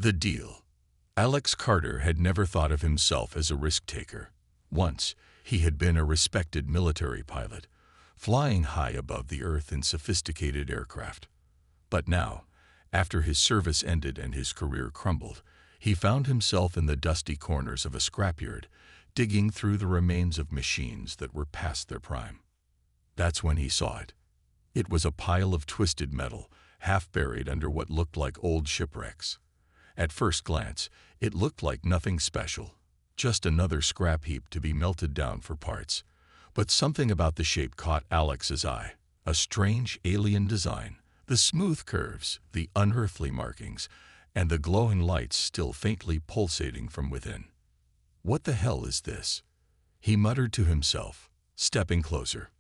The deal. Alex Carter had never thought of himself as a risk-taker. Once, he had been a respected military pilot, flying high above the earth in sophisticated aircraft. But now, after his service ended and his career crumbled, he found himself in the dusty corners of a scrapyard, digging through the remains of machines that were past their prime. That's when he saw it. It was a pile of twisted metal, half buried under what looked like old shipwrecks. At first glance, it looked like nothing special, just another scrap heap to be melted down for parts. But something about the shape caught Alex's eye. A strange alien design, the smooth curves, the unearthly markings, and the glowing lights still faintly pulsating from within. "What the hell is this?" he muttered to himself, stepping closer.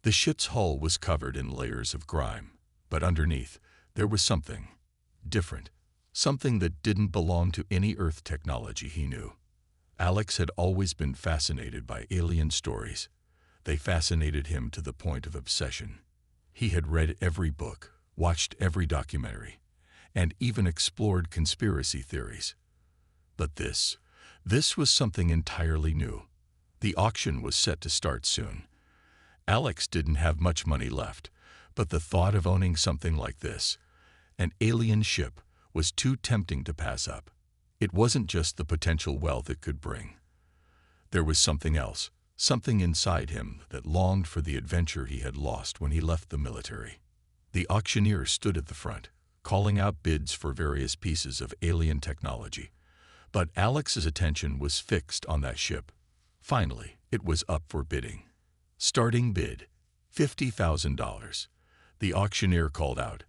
The ship's hull was covered in layers of grime, but underneath, there was something different, something that didn't belong to any Earth technology he knew. Alex had always been fascinated by alien stories. They fascinated him to the point of obsession. He had read every book, watched every documentary, and even explored conspiracy theories. But this was something entirely new. The auction was set to start soon. Alex didn't have much money left, but the thought of owning something like this, an alien ship, was too tempting to pass up. It wasn't just the potential wealth it could bring. There was something else, something inside him that longed for the adventure he had lost when he left the military. The auctioneer stood at the front, calling out bids for various pieces of alien technology. But Alex's attention was fixed on that ship. Finally, it was up for bidding. Starting bid, $50,000. The auctioneer called out,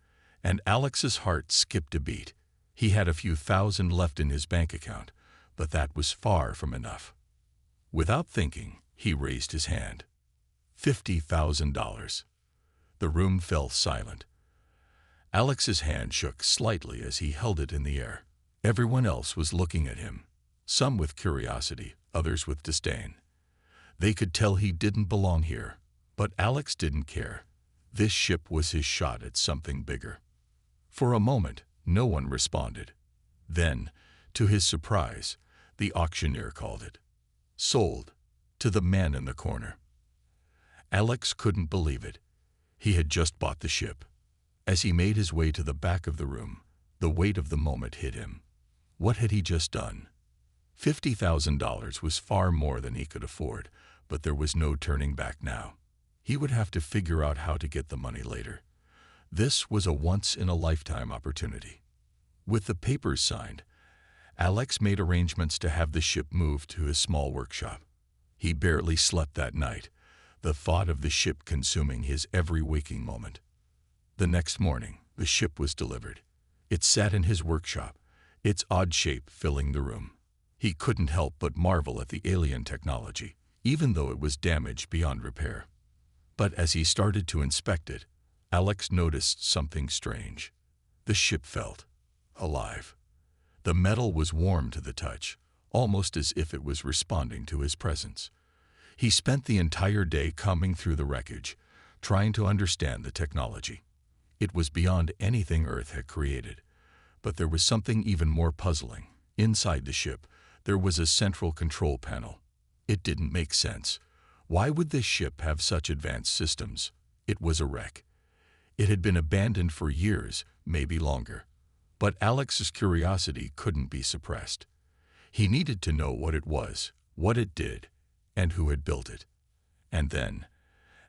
and Alex's heart skipped a beat. He had a few thousand left in his bank account, but that was far from enough. Without thinking, he raised his hand. $50,000. The room fell silent. Alex's hand shook slightly as he held it in the air. Everyone else was looking at him, some with curiosity, others with disdain. They could tell he didn't belong here, but Alex didn't care. This ship was his shot at something bigger. For a moment, no one responded. Then, to his surprise, the auctioneer called it. Sold, to the man in the corner. Alex couldn't believe it. He had just bought the ship. As he made his way to the back of the room, the weight of the moment hit him. What had he just done? $50,000 was far more than he could afford, but there was no turning back now. He would have to figure out how to get the money later. This was a once-in-a-lifetime opportunity. With the papers signed, Alex made arrangements to have the ship moved to his small workshop. He barely slept that night, the thought of the ship consuming his every waking moment. The next morning, the ship was delivered. It sat in his workshop, its odd shape filling the room. He couldn't help but marvel at the alien technology, even though it was damaged beyond repair. But as he started to inspect it, Alex noticed something strange. The ship felt alive. The metal was warm to the touch, almost as if it was responding to his presence. He spent the entire day combing through the wreckage, trying to understand the technology. It was beyond anything Earth had created. But there was something even more puzzling. Inside the ship, there was a central control panel. It didn't make sense. Why would this ship have such advanced systems? It was a wreck. It had been abandoned for years, maybe longer. But Alex's curiosity couldn't be suppressed. He needed to know what it was, what it did, and who had built it. And then,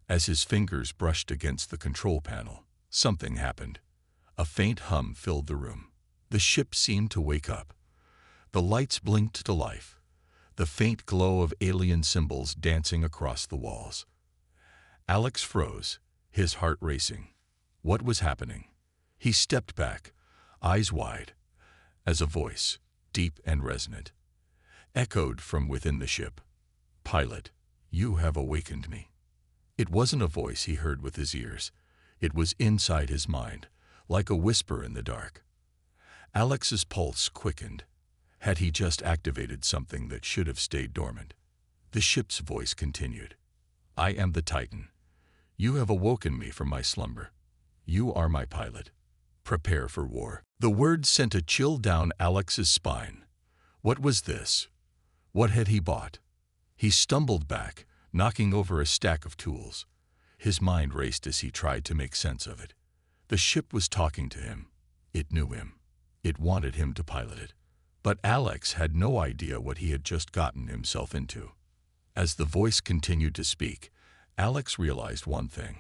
as his fingers brushed against the control panel, something happened. A faint hum filled the room. The ship seemed to wake up. The lights blinked to life, the faint glow of alien symbols dancing across the walls. Alex froze, his heart racing. What was happening? He stepped back, eyes wide, as a voice, deep and resonant, echoed from within the ship. "Pilot, you have awakened me." It wasn't a voice he heard with his ears. It was inside his mind, like a whisper in the dark. Alex's pulse quickened. Had he just activated something that should have stayed dormant? The ship's voice continued. "I am the Titan. You have awoken me from my slumber. You are my pilot. Prepare for war. The words sent a chill down Alex's spine. What was this? What had he bought? He stumbled back, knocking over a stack of tools. His mind raced as he tried to make sense of it. The ship was talking to him. It knew him. It wanted him to pilot it. But Alex had no idea what he had just gotten himself into. As the voice continued to speak, Alex realized one thing.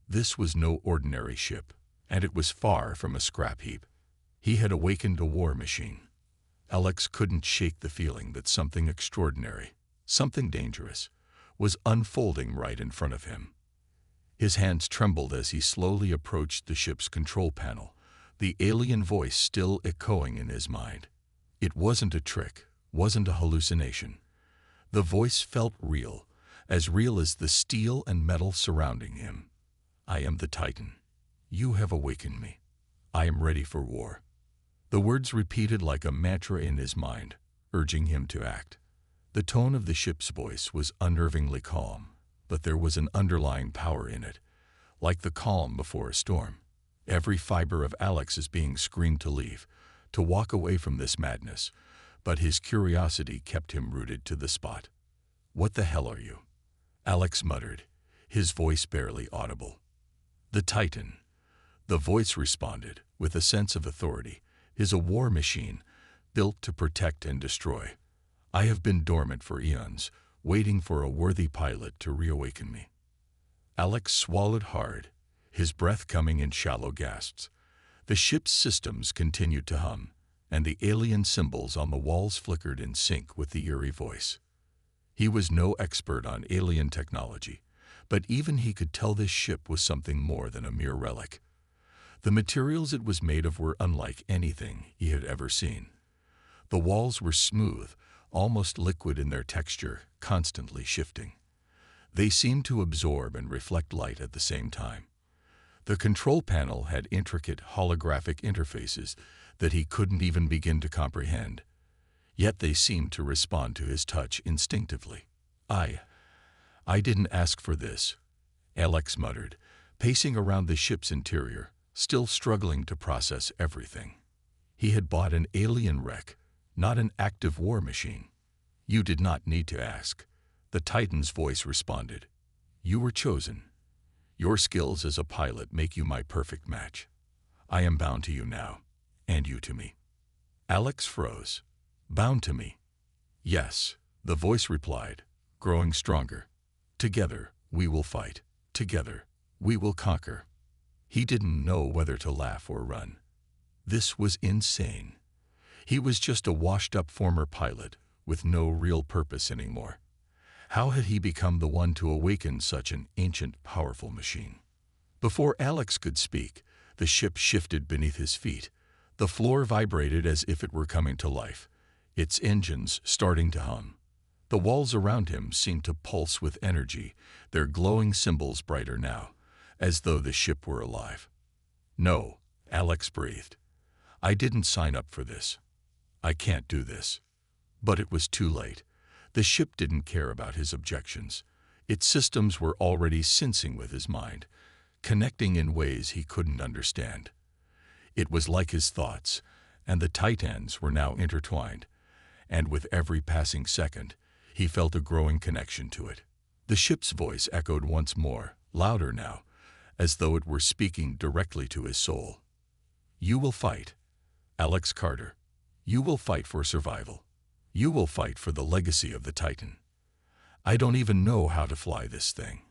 This was no ordinary ship, and it was far from a scrap heap. He had awakened a war machine. Alex couldn't shake the feeling that something extraordinary, something dangerous, was unfolding right in front of him. His hands trembled as he slowly approached the ship's control panel, the alien voice still echoing in his mind. It wasn't a trick, wasn't a hallucination. The voice felt real as the steel and metal surrounding him. I am the Titan. You have awakened me. I am ready for war. The words repeated like a mantra in his mind, urging him to act. The tone of the ship's voice was unnervingly calm, but there was an underlying power in it, like the calm before a storm. Every fiber of Alex's being screamed to leave, to walk away from this madness, but his curiosity kept him rooted to the spot. What the hell are you? Alex muttered, his voice barely audible. The Titan. The voice responded, with a sense of authority, is a war machine, built to protect and destroy. I have been dormant for eons, waiting for a worthy pilot to reawaken me. Alex swallowed hard, his breath coming in shallow gasps. The ship's systems continued to hum, and the alien symbols on the walls flickered in sync with the eerie voice. He was no expert on alien technology, but even he could tell this ship was something more than a mere relic. The materials it was made of were unlike anything he had ever seen. The walls were smooth, almost liquid in their texture, constantly shifting. They seemed to absorb and reflect light at the same time. The control panel had intricate holographic interfaces that he couldn't even begin to comprehend. Yet they seemed to respond to his touch instinctively. I didn't ask for this, Alex muttered, pacing around the ship's interior, still struggling to process everything. He had bought an alien wreck, not an active war machine. You did not need to ask. The Titan's voice responded. You were chosen. Your skills as a pilot make you my perfect match. I am bound to you now, and you to me. Alex froze. Bound to me? Yes, the voice replied, growing stronger. Together, we will fight. Together, we will conquer. He didn't know whether to laugh or run. This was insane. He was just a washed-up former pilot with no real purpose anymore. How had he become the one to awaken such an ancient, powerful machine? Before Alex could speak, the ship shifted beneath his feet. The floor vibrated as if it were coming to life, its engines starting to hum. The walls around him seemed to pulse with energy, their glowing symbols brighter now, as though the ship were alive. No, Alex breathed. I didn't sign up for this. I can't do this. But it was too late. The ship didn't care about his objections. Its systems were already syncing with his mind, connecting in ways he couldn't understand. It was like his thoughts, and the Titans were now intertwined, and with every passing second, he felt a growing connection to it. The ship's voice echoed once more, louder now, as though it were speaking directly to his soul. You will fight, Alex Carter. You will fight for survival. You will fight for the legacy of the Titan. I don't even know how to fly this thing.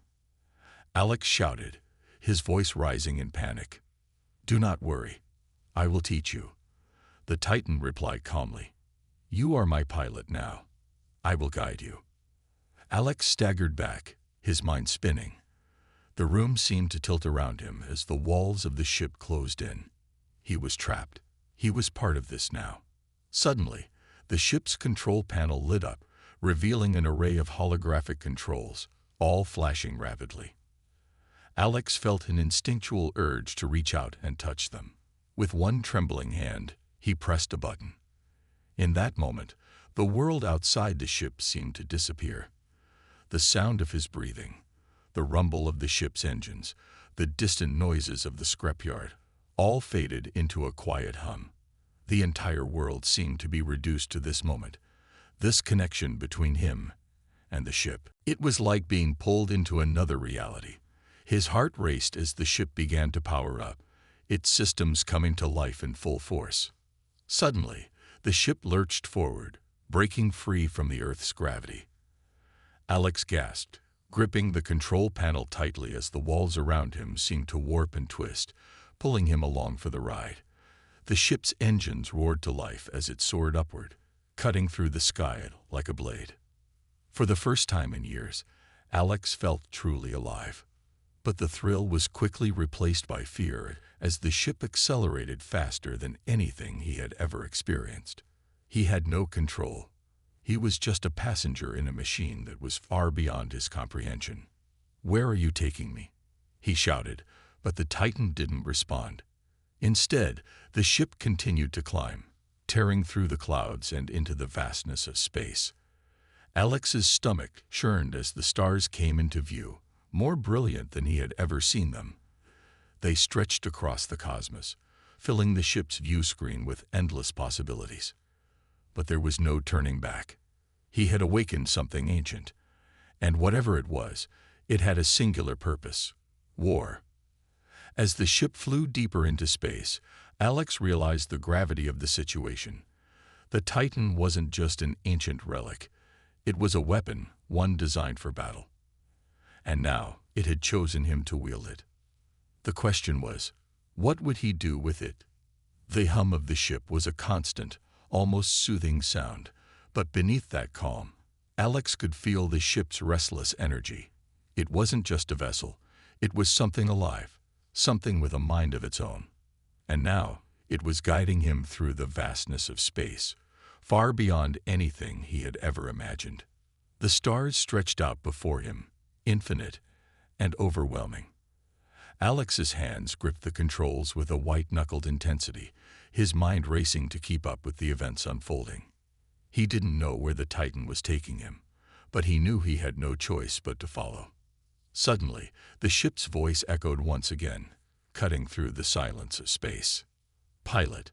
Alex shouted, his voice rising in panic. Do not worry. I will teach you. The Titan replied calmly. You are my pilot now. I will guide you. Alex staggered back, his mind spinning. The room seemed to tilt around him as the walls of the ship closed in. He was trapped. He was part of this now. Suddenly, the ship's control panel lit up, revealing an array of holographic controls, all flashing rapidly. Alex felt an instinctual urge to reach out and touch them. With one trembling hand, he pressed a button. In that moment, the world outside the ship seemed to disappear. The sound of his breathing, the rumble of the ship's engines, the distant noises of the scrapyard, all faded into a quiet hum. The entire world seemed to be reduced to this moment, this connection between him and the ship. It was like being pulled into another reality. His heart raced as the ship began to power up, its systems coming to life in full force. Suddenly, the ship lurched forward, breaking free from the Earth's gravity. Alex gasped, gripping the control panel tightly as the walls around him seemed to warp and twist, pulling him along for the ride. The ship's engines roared to life as it soared upward, cutting through the sky like a blade. For the first time in years, Alex felt truly alive. But the thrill was quickly replaced by fear as the ship accelerated faster than anything he had ever experienced. He had no control. He was just a passenger in a machine that was far beyond his comprehension. "Where are you taking me?" he shouted, but the Titan didn't respond. Instead, the ship continued to climb, tearing through the clouds and into the vastness of space. Alex's stomach churned as the stars came into view, more brilliant than he had ever seen them. They stretched across the cosmos, filling the ship's view screen with endless possibilities. But there was no turning back. He had awakened something ancient, and whatever it was, it had a singular purpose: war. As the ship flew deeper into space, Alex realized the gravity of the situation. The Titan wasn't just an ancient relic. It was a weapon, one designed for battle. And now it had chosen him to wield it. The question was, what would he do with it? The hum of the ship was a constant, almost soothing sound, but beneath that calm, Alex could feel the ship's restless energy. It wasn't just a vessel, it was something alive, something with a mind of its own. And now it was guiding him through the vastness of space, far beyond anything he had ever imagined. The stars stretched out before him, infinite and overwhelming. Alex's hands gripped the controls with a white-knuckled intensity, his mind racing to keep up with the events unfolding. He didn't know where the Titan was taking him, but he knew he had no choice but to follow. Suddenly, the ship's voice echoed once again, cutting through the silence of space. "Pilot,"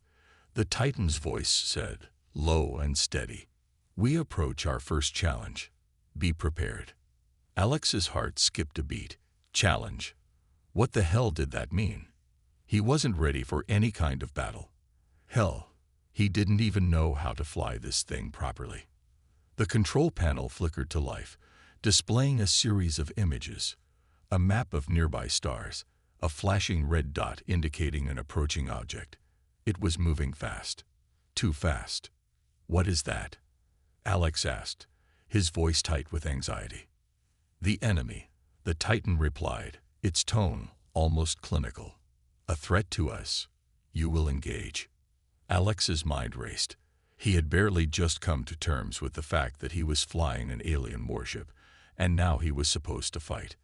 the Titan's voice said, low and steady, "we approach our first challenge. Be prepared." Alex's heart skipped a beat. Challenge. What the hell did that mean? He wasn't ready for any kind of battle. Hell, he didn't even know how to fly this thing properly. The control panel flickered to life, displaying a series of images, a map of nearby stars, a flashing red dot indicating an approaching object. It was moving fast. Too fast. "What is that?" Alex asked, his voice tight with anxiety. "The enemy," the Titan replied, its tone almost clinical. "A threat to us. You will engage." Alex's mind raced. He had barely just come to terms with the fact that he was flying an alien warship, and now he was supposed to fight.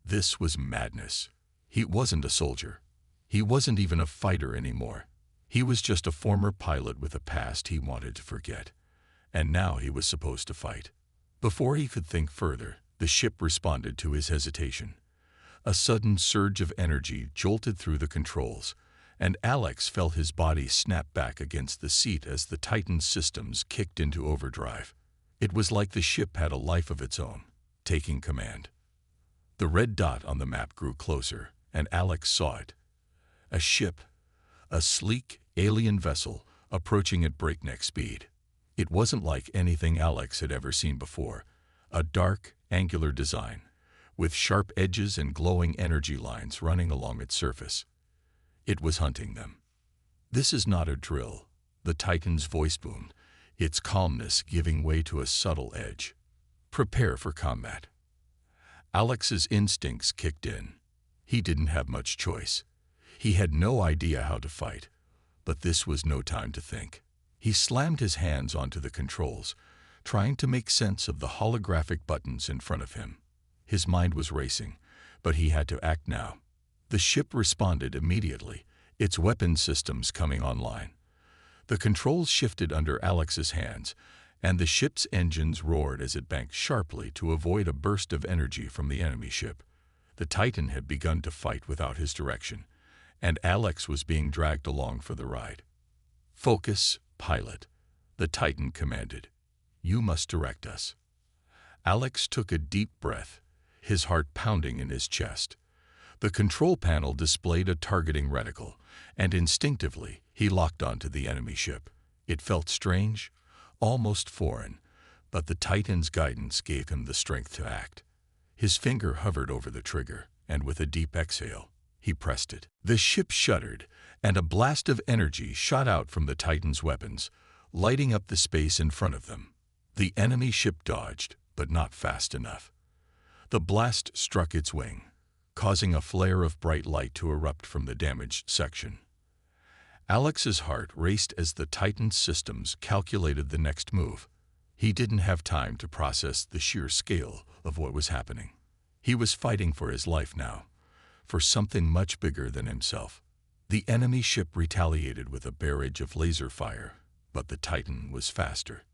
This was madness. He wasn't a soldier. He wasn't even a fighter anymore. He was just a former pilot with a past he wanted to forget. And now he was supposed to fight. Before he could think further, the ship responded to his hesitation. A sudden surge of energy jolted through the controls, and Alex felt his body snap back against the seat as the Titan's systems kicked into overdrive. It was like the ship had a life of its own, taking command. The red dot on the map grew closer, and Alex saw it. A ship, a sleek, alien vessel, approaching at breakneck speed. It wasn't like anything Alex had ever seen before. A dark, angular design, with sharp edges and glowing energy lines running along its surface. It was hunting them. "This is not a drill," the Titan's voice boomed, its calmness giving way to a subtle edge. "Prepare for combat." Alex's instincts kicked in. He didn't have much choice. He had no idea how to fight, but this was no time to think. He slammed his hands onto the controls, trying to make sense of the holographic buttons in front of him. His mind was racing, but he had to act now. The ship responded immediately, its weapon systems coming online. The controls shifted under Alex's hands, and the ship's engines roared as it banked sharply to avoid a burst of energy from the enemy ship. The Titan had begun to fight without his direction, and Alex was being dragged along for the ride. "Focus, pilot," the Titan commanded. "You must direct us." Alex took a deep breath, his heart pounding in his chest. The control panel displayed a targeting reticle, and instinctively he locked onto the enemy ship. It felt strange, almost foreign, but the Titan's guidance gave him the strength to act. His finger hovered over the trigger, and with a deep exhale, he pressed it. The ship shuddered, and a blast of energy shot out from the Titan's weapons, lighting up the space in front of them. The enemy ship dodged, but not fast enough. The blast struck its wing, causing a flare of bright light to erupt from the damaged section. Alex's heart raced as the Titan's systems calculated the next move. He didn't have time to process the sheer scale of what was happening. He was fighting for his life now, for something much bigger than himself. The enemy ship retaliated with a barrage of laser fire, but the Titan was faster.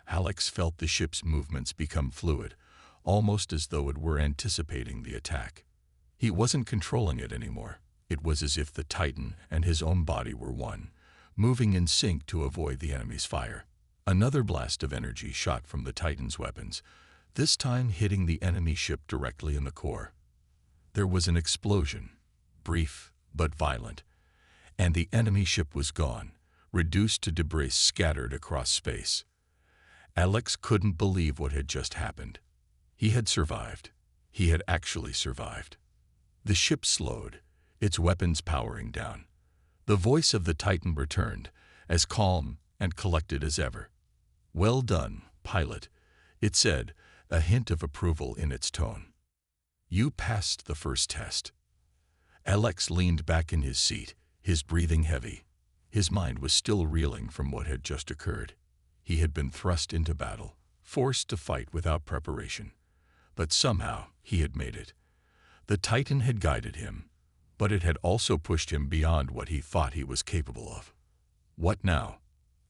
Alex felt the ship's movements become fluid, almost as though it were anticipating the attack. He wasn't controlling it anymore. It was as if the Titan and his own body were one, moving in sync to avoid the enemy's fire. Another blast of energy shot from the Titan's weapons, this time hitting the enemy ship directly in the core. There was an explosion, brief but violent, and the enemy ship was gone, reduced to debris scattered across space. Alex couldn't believe what had just happened. He had survived. He had actually survived. The ship slowed, its weapons powering down. The voice of the Titan returned, as calm and collected as ever. "Well done, pilot," it said, a hint of approval in its tone. "You passed the first test." Alex leaned back in his seat, his breathing heavy. His mind was still reeling from what had just occurred. He had been thrust into battle, forced to fight without preparation. But somehow he had made it. The Titan had guided him, but it had also pushed him beyond what he thought he was capable of. "What now?"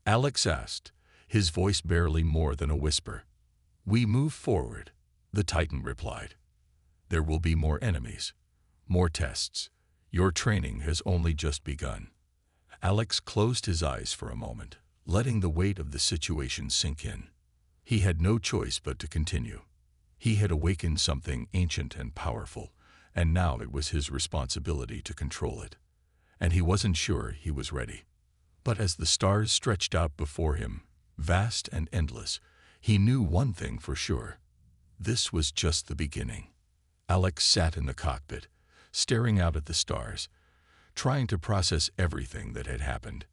Alex asked, his voice barely more than a whisper. "We move forward," the Titan replied. "There will be more enemies, more tests. Your training has only just begun." Alex closed his eyes for a moment, letting the weight of the situation sink in. He had no choice but to continue. He had awakened something ancient and powerful, and now it was his responsibility to control it. And he wasn't sure he was ready. But as the stars stretched out before him, vast and endless, he knew one thing for sure. This was just the beginning. Alex sat in the cockpit, staring out at the stars, trying to process everything that had happened.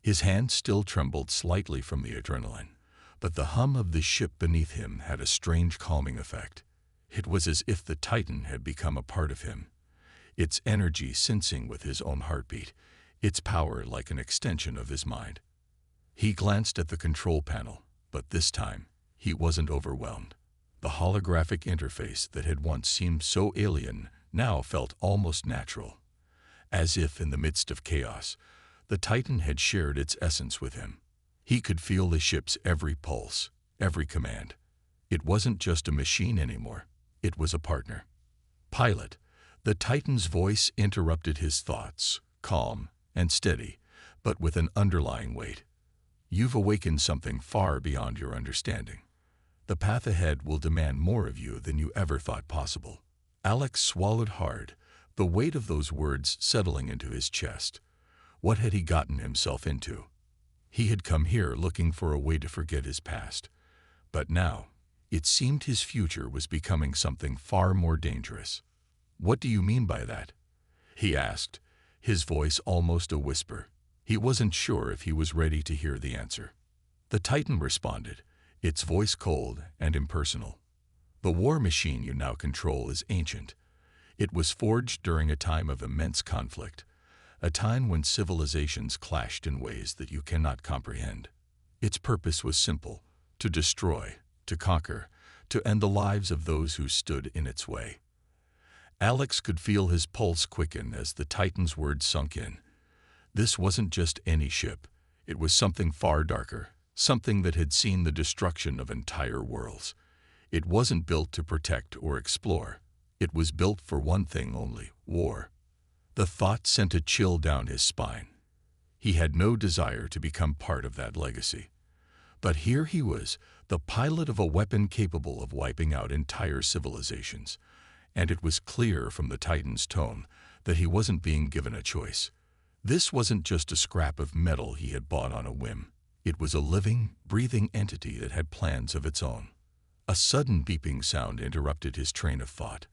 His hand still trembled slightly from the adrenaline, but the hum of the ship beneath him had a strange calming effect. It was as if the Titan had become a part of him, its energy sensing with his own heartbeat, its power like an extension of his mind. He glanced at the control panel, but this time he wasn't overwhelmed. The holographic interface that had once seemed so alien now felt almost natural, as if in the midst of chaos, the Titan had shared its essence with him. He could feel the ship's every pulse, every command. It wasn't just a machine anymore. It was a partner. "Pilot," the Titan's voice interrupted his thoughts, calm and steady, but with an underlying weight. "You've awakened something far beyond your understanding. The path ahead will demand more of you than you ever thought possible." Alex swallowed hard, the weight of those words settling into his chest. What had he gotten himself into? He had come here looking for a way to forget his past. But now, it seemed his future was becoming something far more dangerous. "What do you mean by that?" he asked, his voice almost a whisper. He wasn't sure if he was ready to hear the answer. The Titan responded, its voice cold and impersonal. "The war machine you now control is ancient. It was forged during a time of immense conflict, a time when civilizations clashed in ways that you cannot comprehend. Its purpose was simple: to destroy, to conquer, to end the lives of those who stood in its way." Alex could feel his pulse quicken as the Titan's words sunk in. This wasn't just any ship. It was something far darker, something that had seen the destruction of entire worlds. It wasn't built to protect or explore. It was built for one thing only: war. The thought sent a chill down his spine. He had no desire to become part of that legacy. But here he was, the pilot of a weapon capable of wiping out entire civilizations. And it was clear from the Titan's tone that he wasn't being given a choice. This wasn't just a scrap of metal he had bought on a whim. It was a living, breathing entity that had plans of its own. A sudden beeping sound interrupted his train of thought.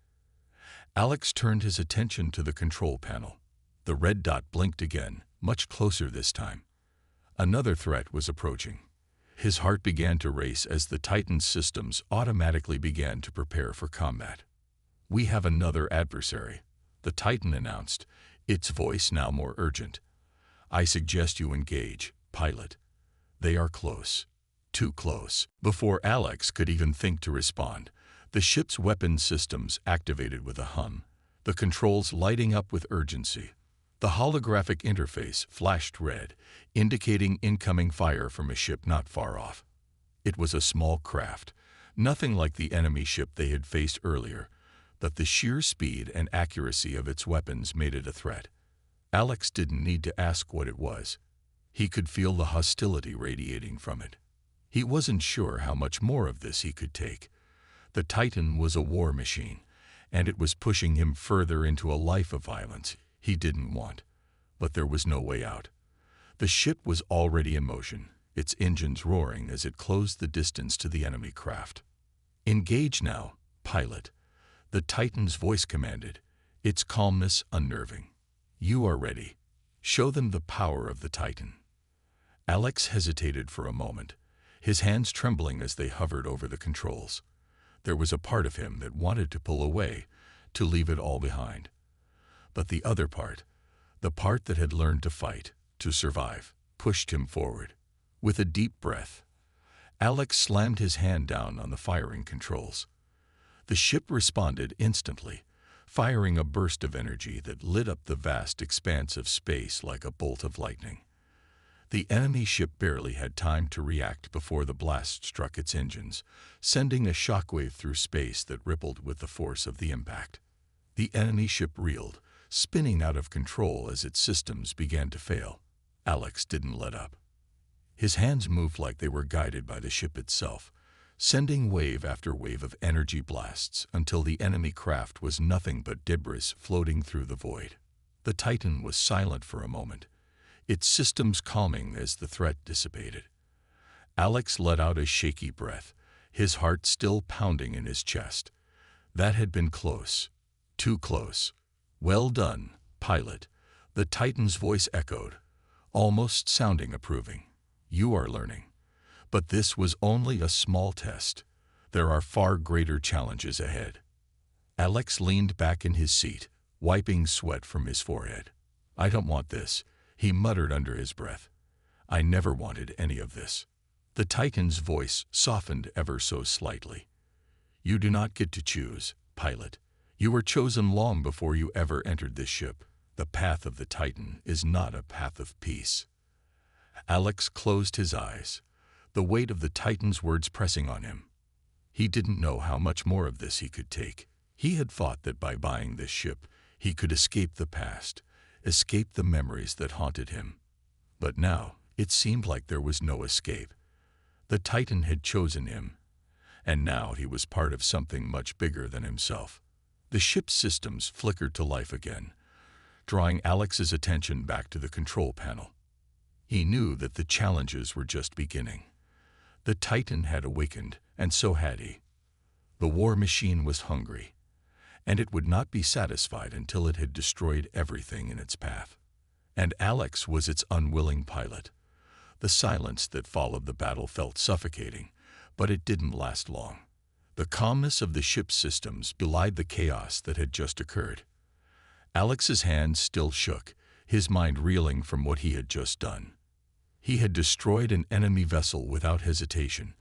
Alex turned his attention to the control panel. The red dot blinked again, much closer this time. Another threat was approaching. His heart began to race as the Titan's systems automatically began to prepare for combat. "We have another adversary," the Titan announced, its voice now more urgent. "I suggest you engage, pilot. They are close. Too close." Before Alex could even think to respond, the ship's weapon systems activated with a hum, the controls lighting up with urgency. The holographic interface flashed red, indicating incoming fire from a ship not far off. It was a small craft, nothing like the enemy ship they had faced earlier, but the sheer speed and accuracy of its weapons made it a threat. Alex didn't need to ask what it was. He could feel the hostility radiating from it. He wasn't sure how much more of this he could take. The Titan was a war machine, and it was pushing him further into a life of violence he didn't want. But there was no way out. The ship was already in motion, its engines roaring as it closed the distance to the enemy craft. "Engage now, pilot," the Titan's voice commanded, its calmness unnerving. "You are ready. Show them the power of the Titan." Alex hesitated for a moment, his hands trembling as they hovered over the controls. There was a part of him that wanted to pull away, to leave it all behind. But the other part, the part that had learned to fight, to survive, pushed him forward. With a deep breath, Alex slammed his hand down on the firing controls. The ship responded instantly, firing a burst of energy that lit up the vast expanse of space like a bolt of lightning. The enemy ship barely had time to react before the blast struck its engines, sending a shockwave through space that rippled with the force of the impact. The enemy ship reeled, spinning out of control as its systems began to fail. Alex didn't let up. His hands moved like they were guided by the ship itself, sending wave after wave of energy blasts until the enemy craft was nothing but debris floating through the void. The Titan was silent for a moment, its systems calming as the threat dissipated. Alex let out a shaky breath, his heart still pounding in his chest. That had been close. Too close. "Well done, pilot," the Titan's voice echoed, almost sounding approving. "You are learning. But this was only a small test. There are far greater challenges ahead." Alex leaned back in his seat, wiping sweat from his forehead. "I don't want this," he muttered under his breath. "I never wanted any of this." The Titan's voice softened ever so slightly. "You do not get to choose, pilot. You were chosen long before you ever entered this ship. The path of the Titan is not a path of peace." Alex closed his eyes, the weight of the Titan's words pressing on him. He didn't know how much more of this he could take. He had thought that by buying this ship, he could escape the past, escape the memories that haunted him. But now, it seemed like there was no escape. The Titan had chosen him, and now he was part of something much bigger than himself. The ship's systems flickered to life again, drawing Alex's attention back to the control panel. He knew that the challenges were just beginning. The Titan had awakened, and so had he. The war machine was hungry, and it would not be satisfied until it had destroyed everything in its path. And Alex was its unwilling pilot. The silence that followed the battle felt suffocating, but it didn't last long. The calmness of the ship's systems belied the chaos that had just occurred. Alex's hands still shook, his mind reeling from what he had just done. He had destroyed an enemy vessel without hesitation,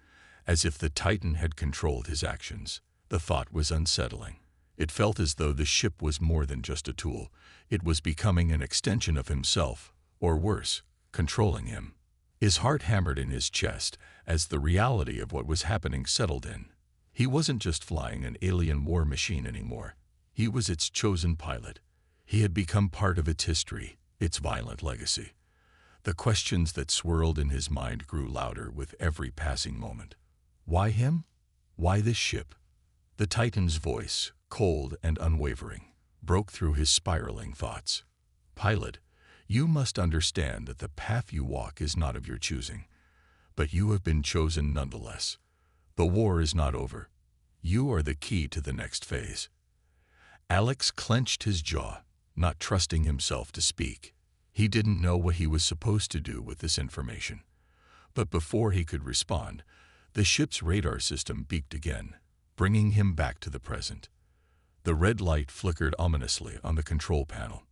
as if the Titan had controlled his actions. The thought was unsettling. It felt as though the ship was more than just a tool. It was becoming an extension of himself, or worse, controlling him. His heart hammered in his chest as the reality of what was happening settled in. He wasn't just flying an alien war machine anymore. He was its chosen pilot. He had become part of its history, its violent legacy. The questions that swirled in his mind grew louder with every passing moment. Why him? Why this ship? The Titan's voice, cold and unwavering, broke through his spiraling thoughts. Pilot, you must understand that the path you walk is not of your choosing, but you have been chosen nonetheless. The war is not over. You are the key to the next phase. Alex clenched his jaw, not trusting himself to speak. He didn't know what he was supposed to do with this information. But before he could respond, the ship's radar system beeped again, bringing him back to the present. The red light flickered ominously on the control panel.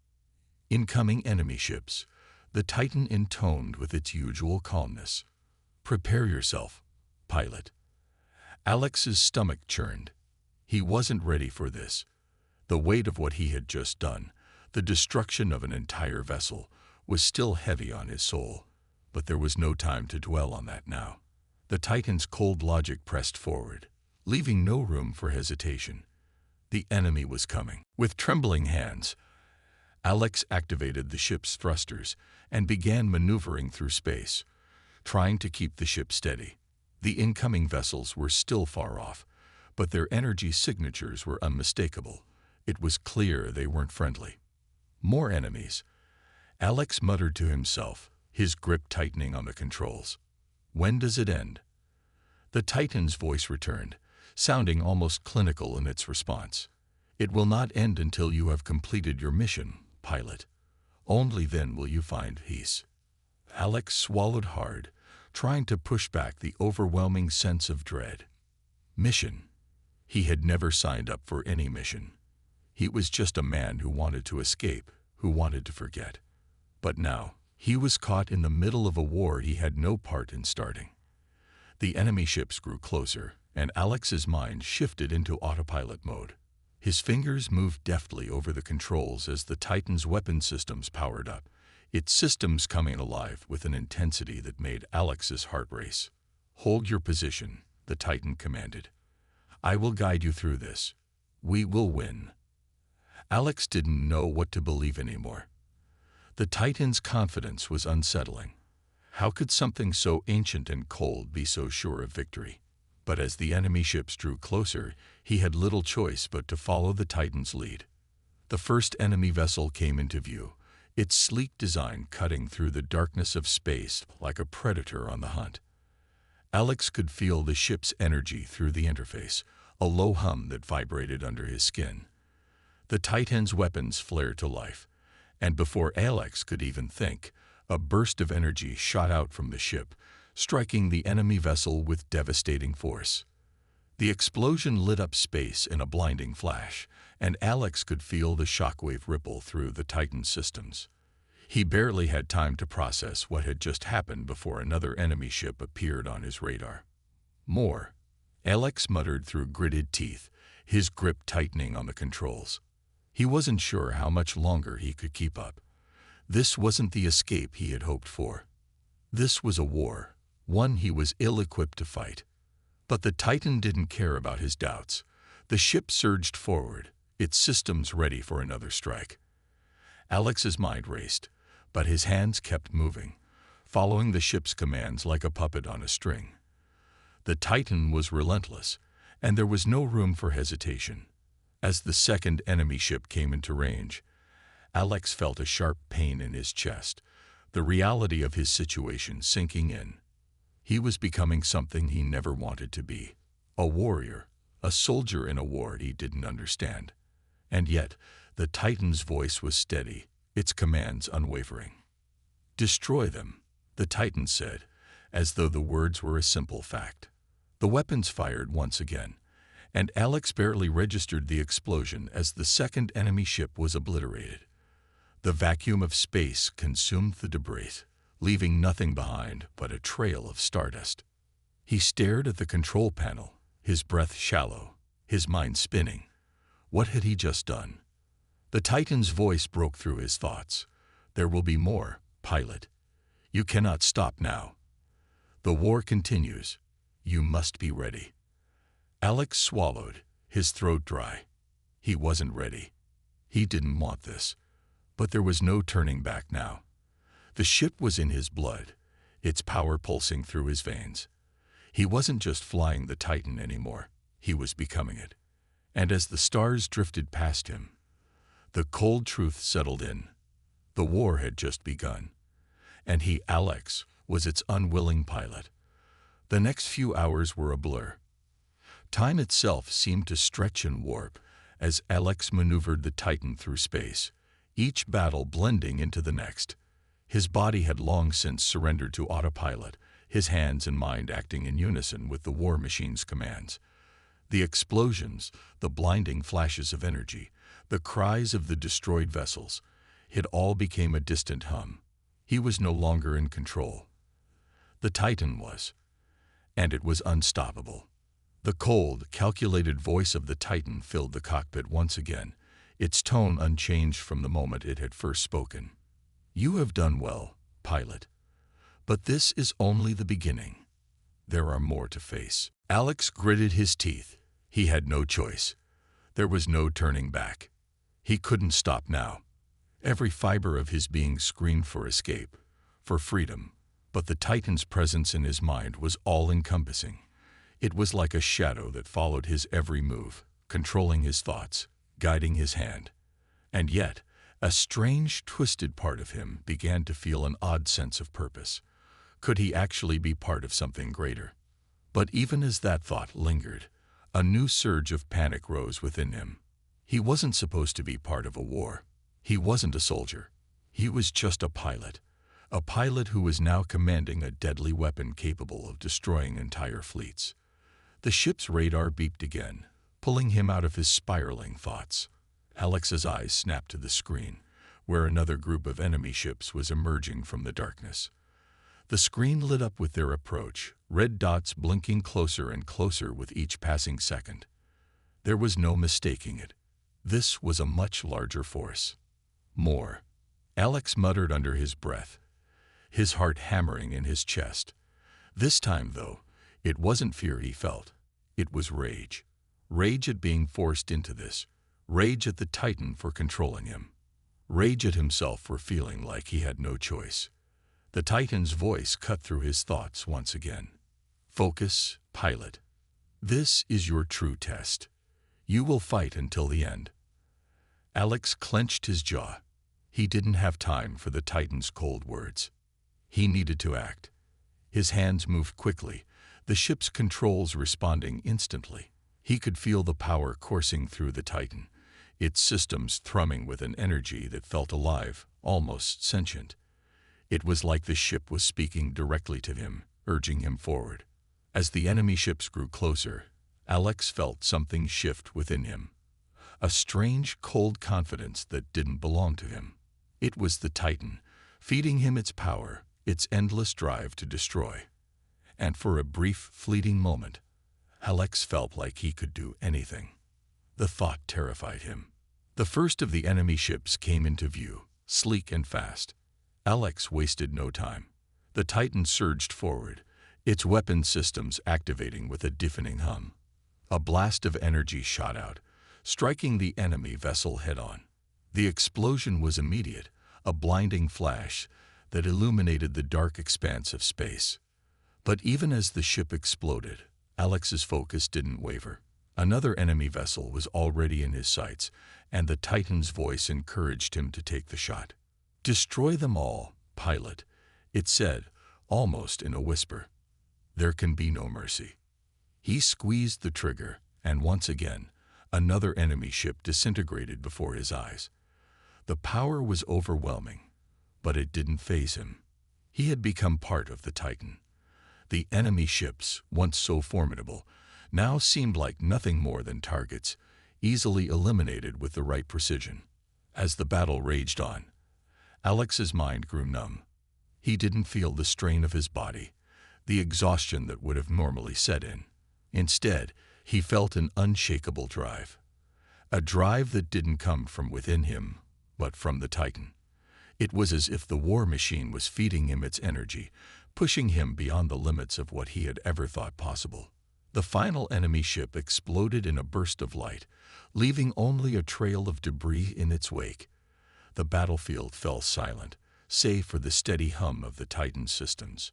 Incoming enemy ships, the Titan intoned with its usual calmness. Prepare yourself, pilot. Alex's stomach churned. He wasn't ready for this. The weight of what he had just done, the destruction of an entire vessel, was still heavy on his soul. But there was no time to dwell on that now. The Titan's cold logic pressed forward, leaving no room for hesitation. The enemy was coming. With trembling hands, Alex activated the ship's thrusters and began maneuvering through space, trying to keep the ship steady. The incoming vessels were still far off, but their energy signatures were unmistakable. It was clear they weren't friendly. More enemies. Alex muttered to himself, his grip tightening on the controls. When does it end? The Titan's voice returned, sounding almost clinical in its response. It will not end until you have completed your mission, pilot. Only then will you find peace. Alex swallowed hard, trying to push back the overwhelming sense of dread. Mission. He had never signed up for any mission. He was just a man who wanted to escape, who wanted to forget. But now, he was caught in the middle of a war he had no part in starting. The enemy ships grew closer, and Alex's mind shifted into autopilot mode. His fingers moved deftly over the controls as the Titan's weapon systems powered up, its systems coming alive with an intensity that made Alex's heart race. Hold your position, the Titan commanded. I will guide you through this. We will win. Alex didn't know what to believe anymore. The Titan's confidence was unsettling. How could something so ancient and cold be so sure of victory? But as the enemy ships drew closer, he had little choice but to follow the Titan's lead. The first enemy vessel came into view, its sleek design cutting through the darkness of space like a predator on the hunt. Alex could feel the ship's energy through the interface, a low hum that vibrated under his skin. The Titan's weapons flared to life, and before Alex could even think, a burst of energy shot out from the ship, striking the enemy vessel with devastating force. The explosion lit up space in a blinding flash, and Alex could feel the shockwave ripple through the Titan's systems. He barely had time to process what had just happened before another enemy ship appeared on his radar. More. Alex muttered through gritted teeth, his grip tightening on the controls. He wasn't sure how much longer he could keep up. This wasn't the escape he had hoped for. This was a war, one he was ill-equipped to fight. But the Titan didn't care about his doubts. The ship surged forward, its systems ready for another strike. Alex's mind raced, but his hands kept moving, following the ship's commands like a puppet on a string. The Titan was relentless, and there was no room for hesitation. As the second enemy ship came into range, Alex felt a sharp pain in his chest, the reality of his situation sinking in. He was becoming something he never wanted to be, a warrior, a soldier in a war he didn't understand. And yet, the Titan's voice was steady, its commands unwavering. Destroy them, the Titan said, as though the words were a simple fact. The weapons fired once again, and Alex barely registered the explosion as the second enemy ship was obliterated. The vacuum of space consumed the debris, leaving nothing behind but a trail of stardust. He stared at the control panel, his breath shallow, his mind spinning. What had he just done? The Titan's voice broke through his thoughts. There will be more, pilot. You cannot stop now. The war continues. You must be ready. Alex swallowed, his throat dry. He wasn't ready. He didn't want this. But there was no turning back now. The ship was in his blood, its power pulsing through his veins. He wasn't just flying the Titan anymore, he was becoming it. And as the stars drifted past him, the cold truth settled in. The war had just begun, and he, Alex, was its unwilling pilot. The next few hours were a blur. Time itself seemed to stretch and warp as Alex maneuvered the Titan through space, each battle blending into the next. His body had long since surrendered to autopilot, his hands and mind acting in unison with the war machine's commands. The explosions, the blinding flashes of energy, the cries of the destroyed vessels, it all became a distant hum. He was no longer in control. The Titan was, and it was unstoppable. The cold, calculated voice of the Titan filled the cockpit once again, its tone unchanged from the moment it had first spoken. "You have done well, pilot. But this is only the beginning. There are more to face." Alex gritted his teeth. He had no choice. There was no turning back. He couldn't stop now. Every fiber of his being screamed for escape, for freedom. But the Titan's presence in his mind was all-encompassing. It was like a shadow that followed his every move, controlling his thoughts, guiding his hand. And yet, a strange, twisted part of him began to feel an odd sense of purpose. Could he actually be part of something greater? But even as that thought lingered, a new surge of panic rose within him. He wasn't supposed to be part of a war. He wasn't a soldier. He was just a pilot who was now commanding a deadly weapon capable of destroying entire fleets. The ship's radar beeped again, pulling him out of his spiraling thoughts. Alex's eyes snapped to the screen, where another group of enemy ships was emerging from the darkness. The screen lit up with their approach, red dots blinking closer and closer with each passing second. There was no mistaking it. This was a much larger force. More. Alex muttered under his breath, his heart hammering in his chest. This time, though, it wasn't fear he felt. It was rage. Rage at being forced into this. Rage at the Titan for controlling him. Rage at himself for feeling like he had no choice. The Titan's voice cut through his thoughts once again. "Focus, pilot. This is your true test. You will fight until the end." Alex clenched his jaw. He didn't have time for the Titan's cold words. He needed to act. His hands moved quickly, the ship's controls responding instantly. He could feel the power coursing through the Titan, its systems thrumming with an energy that felt alive, almost sentient. It was like the ship was speaking directly to him, urging him forward. As the enemy ships grew closer, Alex felt something shift within him. A strange, cold confidence that didn't belong to him. It was the Titan, feeding him its power, its endless drive to destroy. And for a brief, fleeting moment, Alex felt like he could do anything. The thought terrified him. The first of the enemy ships came into view, sleek and fast. Alex wasted no time. The Titan surged forward, its weapon systems activating with a deafening hum. A blast of energy shot out, striking the enemy vessel head-on. The explosion was immediate, a blinding flash that illuminated the dark expanse of space. But even as the ship exploded, Alex's focus didn't waver. Another enemy vessel was already in his sights, and the Titan's voice encouraged him to take the shot. "Destroy them all, pilot," it said, almost in a whisper. "There can be no mercy." He squeezed the trigger, and once again, another enemy ship disintegrated before his eyes. The power was overwhelming, but it didn't faze him. He had become part of the Titan. The enemy ships, once so formidable, now seemed like nothing more than targets, easily eliminated with the right precision. As the battle raged on, Alex's mind grew numb. He didn't feel the strain of his body, the exhaustion that would have normally set in. Instead, he felt an unshakable drive. A drive that didn't come from within him, but from the Titan. It was as if the war machine was feeding him its energy, pushing him beyond the limits of what he had ever thought possible. The final enemy ship exploded in a burst of light, leaving only a trail of debris in its wake. The battlefield fell silent, save for the steady hum of the Titan's systems.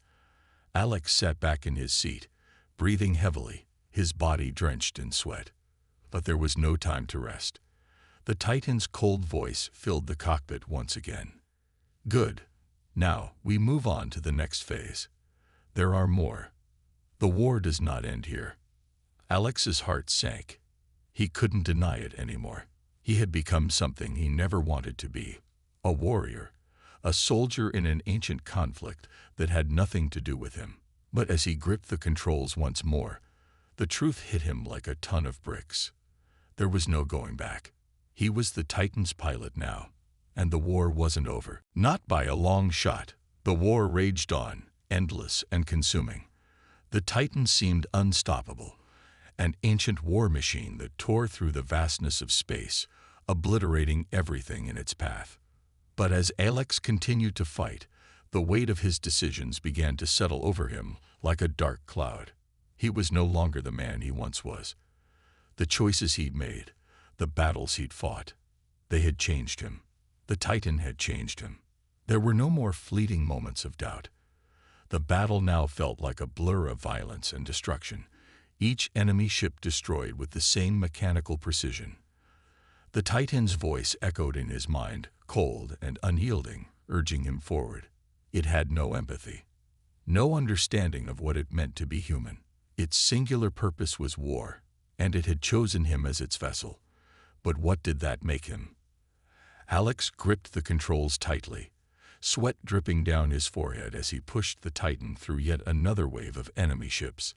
Alex sat back in his seat, breathing heavily, his body drenched in sweat. But there was no time to rest. The Titan's cold voice filled the cockpit once again. Good. Now, we move on to the next phase. There are more. The war does not end here. Alex's heart sank. He couldn't deny it anymore. He had become something he never wanted to be. A warrior. A soldier in an ancient conflict that had nothing to do with him. But as he gripped the controls once more, the truth hit him like a ton of bricks. There was no going back. He was the Titan's pilot now, and the war wasn't over. Not by a long shot. The war raged on, endless and consuming. The Titan seemed unstoppable, an ancient war machine that tore through the vastness of space, obliterating everything in its path. But as Alex continued to fight, the weight of his decisions began to settle over him like a dark cloud. He was no longer the man he once was. The choices he'd made, the battles he'd fought, they had changed him. The Titan had changed him. There were no more fleeting moments of doubt. The battle now felt like a blur of violence and destruction, each enemy ship destroyed with the same mechanical precision. The Titan's voice echoed in his mind, cold and unyielding, urging him forward. It had no empathy, no understanding of what it meant to be human. Its singular purpose was war, and it had chosen him as its vessel. But what did that make him? Alex gripped the controls tightly, sweat dripping down his forehead as he pushed the Titan through yet another wave of enemy ships.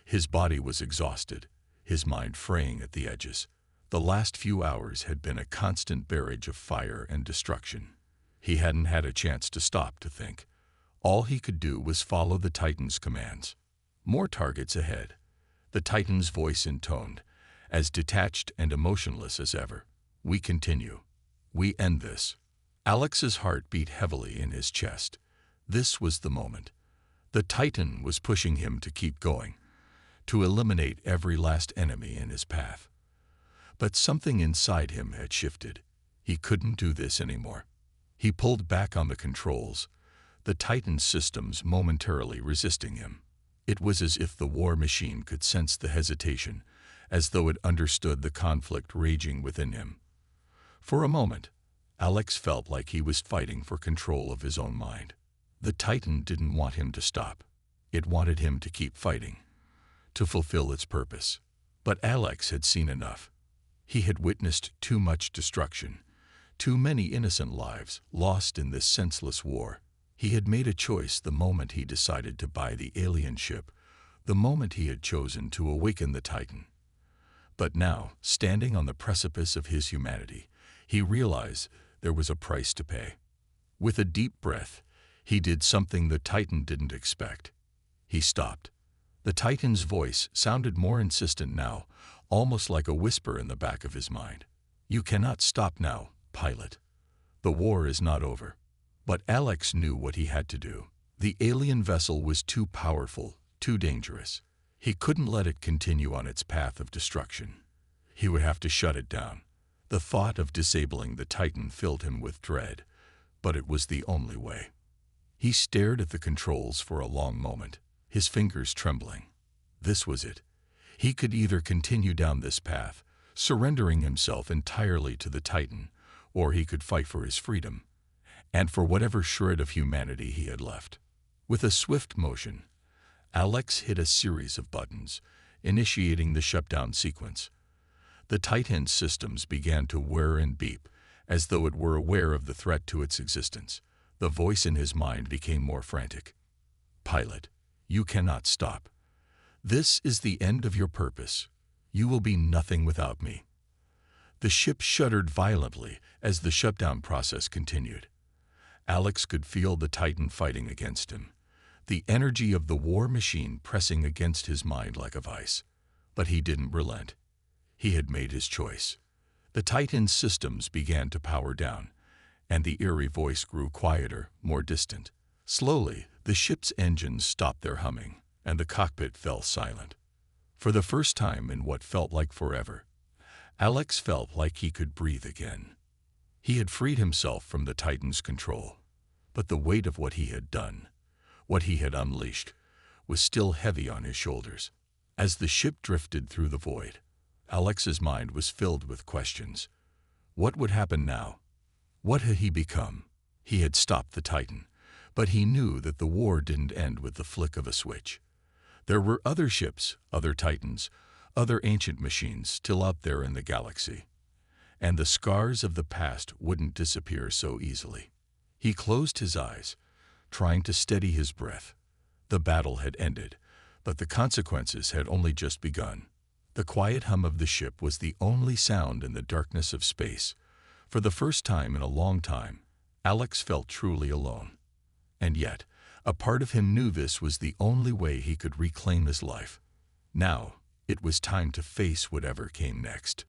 His body was exhausted, his mind fraying at the edges. The last few hours had been a constant barrage of fire and destruction. He hadn't had a chance to stop to think. All he could do was follow the Titan's commands. More targets ahead. The Titan's voice intoned, as detached and emotionless as ever. We continue. We end this. Alex's heart beat heavily in his chest. This was the moment. The Titan was pushing him to keep going, to eliminate every last enemy in his path. But something inside him had shifted. He couldn't do this anymore. He pulled back on the controls, the Titan's systems momentarily resisting him. It was as if the war machine could sense the hesitation, as though it understood the conflict raging within him. For a moment, Alex felt like he was fighting for control of his own mind. The Titan didn't want him to stop. It wanted him to keep fighting, to fulfill its purpose. But Alex had seen enough. He had witnessed too much destruction, too many innocent lives lost in this senseless war. He had made a choice the moment he decided to buy the alien ship, the moment he had chosen to awaken the Titan. But now, standing on the precipice of his humanity, he realized there was a price to pay. With a deep breath, he did something the Titan didn't expect. He stopped. The Titan's voice sounded more insistent now, almost like a whisper in the back of his mind. You cannot stop now, pilot. The war is not over. But Alex knew what he had to do. The alien vessel was too powerful, too dangerous. He couldn't let it continue on its path of destruction. He would have to shut it down. The thought of disabling the Titan filled him with dread, but it was the only way. He stared at the controls for a long moment, his fingers trembling. This was it. He could either continue down this path, surrendering himself entirely to the Titan, or he could fight for his freedom, and for whatever shred of humanity he had left. With a swift motion, Alex hit a series of buttons, initiating the shutdown sequence. The Titan's systems began to whir and beep, as though it were aware of the threat to its existence. The voice in his mind became more frantic. Pilot, you cannot stop. This is the end of your purpose. You will be nothing without me. The ship shuddered violently as the shutdown process continued. Alex could feel the Titan fighting against him, the energy of the war machine pressing against his mind like a vice. But he didn't relent. He had made his choice. The Titan's systems began to power down, and the eerie voice grew quieter, more distant. Slowly, the ship's engines stopped their humming, and the cockpit fell silent. For the first time in what felt like forever, Alex felt like he could breathe again. He had freed himself from the Titan's control, but the weight of what he had done, what he had unleashed, was still heavy on his shoulders. As the ship drifted through the void, Alex's mind was filled with questions. What would happen now? What had he become? He had stopped the Titan, but he knew that the war didn't end with the flick of a switch. There were other ships, other Titans, other ancient machines still out there in the galaxy. And the scars of the past wouldn't disappear so easily. He closed his eyes, trying to steady his breath. The battle had ended, but the consequences had only just begun. The quiet hum of the ship was the only sound in the darkness of space. For the first time in a long time, Alex felt truly alone. And yet, a part of him knew this was the only way he could reclaim his life. Now, it was time to face whatever came next.